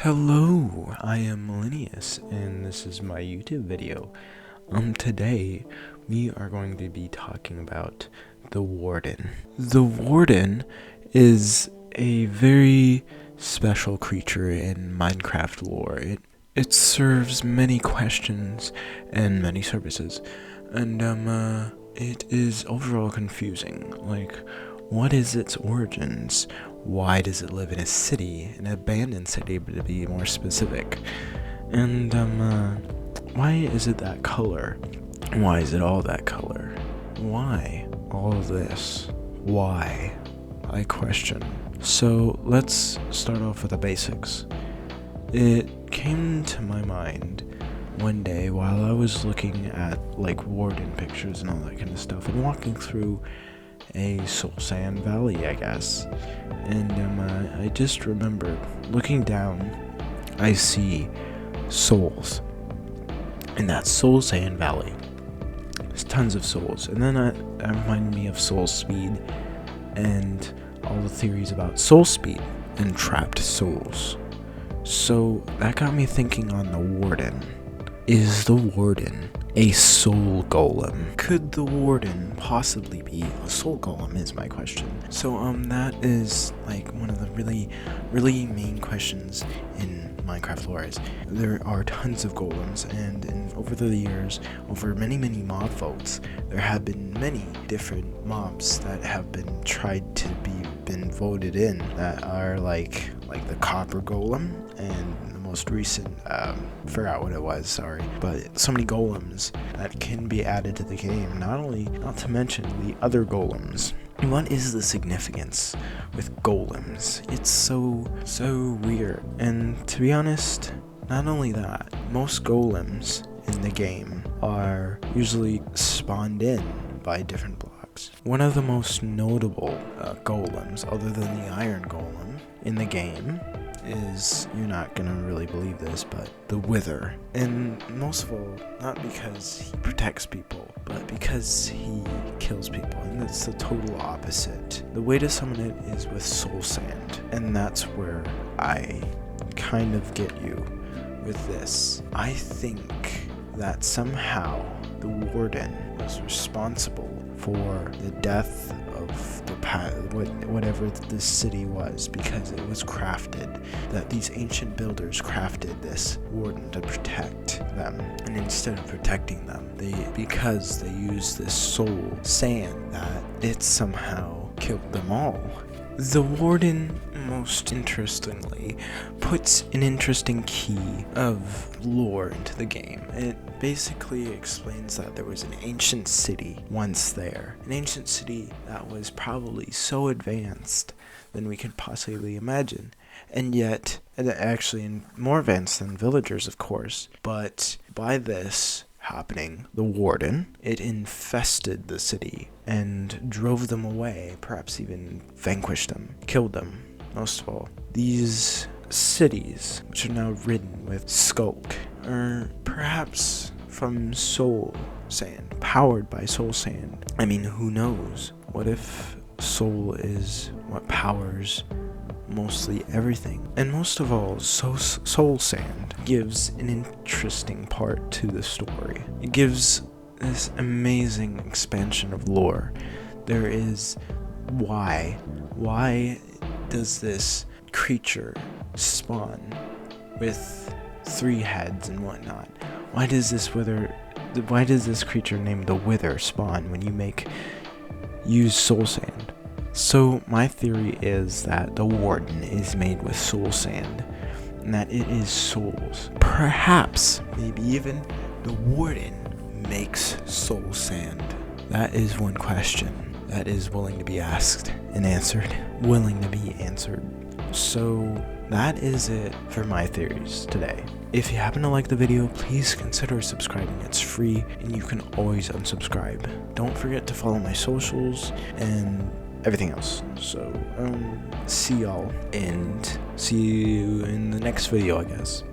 Hello, I am Malinias, and this is my YouTube video. Today, we are going to be talking about the Warden. The Warden is a very special creature in Minecraft lore. It serves many questions and many services, and it is overall confusing. Like, what is its origins? Why does it live in a city, an abandoned city, but to be more specific? And why is it that color? Why is it all that color? Why all of this? Why? I question. So let's start off with the basics. It came to my mind one day while I was looking at like Warden pictures and all that kind of stuff and walking through a soul sand valley, I guess. And I just remembered looking down, I see souls in that soul sand valley. There's tons of souls, and then that reminded me of soul speed and all the theories about soul speed and trapped souls. So that got me thinking on the Warden. Is the Warden a soul golem? Could the Warden possibly be a soul golem is my question. So that is like one of the really main questions in Minecraft lore. Is there are tons of golems, and over the years, over many mob votes, there have been many different mobs that have been tried to been voted in that are like the copper golem, and the most recent, forgot what it was, sorry, but so many golems that can be added to the game, not to mention the other golems. What is the significance with golems? It's so weird. And to be honest, not only that, most golems in the game are usually spawned in by different blocks. One of the most notable golems, other than the iron golem in the game, is, you're not gonna really believe this, but the Wither. And most of all, not because he protects people, but because he kills people, and it's the total opposite. The way to summon it is with soul sand, and that's where I kind of get you with this. I think that somehow the Warden was responsible for the death of whatever this city was, because it was crafted, that these ancient builders crafted this Warden to protect them, and instead of protecting them, because they used this soul sand, that it somehow killed them all. The Warden, most interestingly, puts an interesting key of lore into the game. It basically explains that there was an ancient city once there. An ancient city that was probably so advanced than we could possibly imagine. And yet, actually more advanced than villagers, of course. But by this happening, the Warden, it infested the city and drove them away, perhaps even vanquished them, killed them, most of all. These cities, which are now ridden with skulk, are perhaps from soul sand, powered by soul sand. I mean, who knows? What if soul is what powers mostly everything? And most of all, soul sand gives an interesting part to the story. It gives this amazing expansion of lore. There is why does this creature spawn with 3 heads and whatnot? Why does this creature named the Wither spawn when you use soul sand? So my theory is that the Warden is made with soul sand, and that it is souls. Perhaps, maybe even, the Warden makes soul sand. That is one question that is willing to be asked and answered. So that is it for my theories today. If you happen to like the video, please consider subscribing. It's free, and you can always unsubscribe. Don't forget to follow my socials and everything else. So see y'all, and see you in the next video, I guess.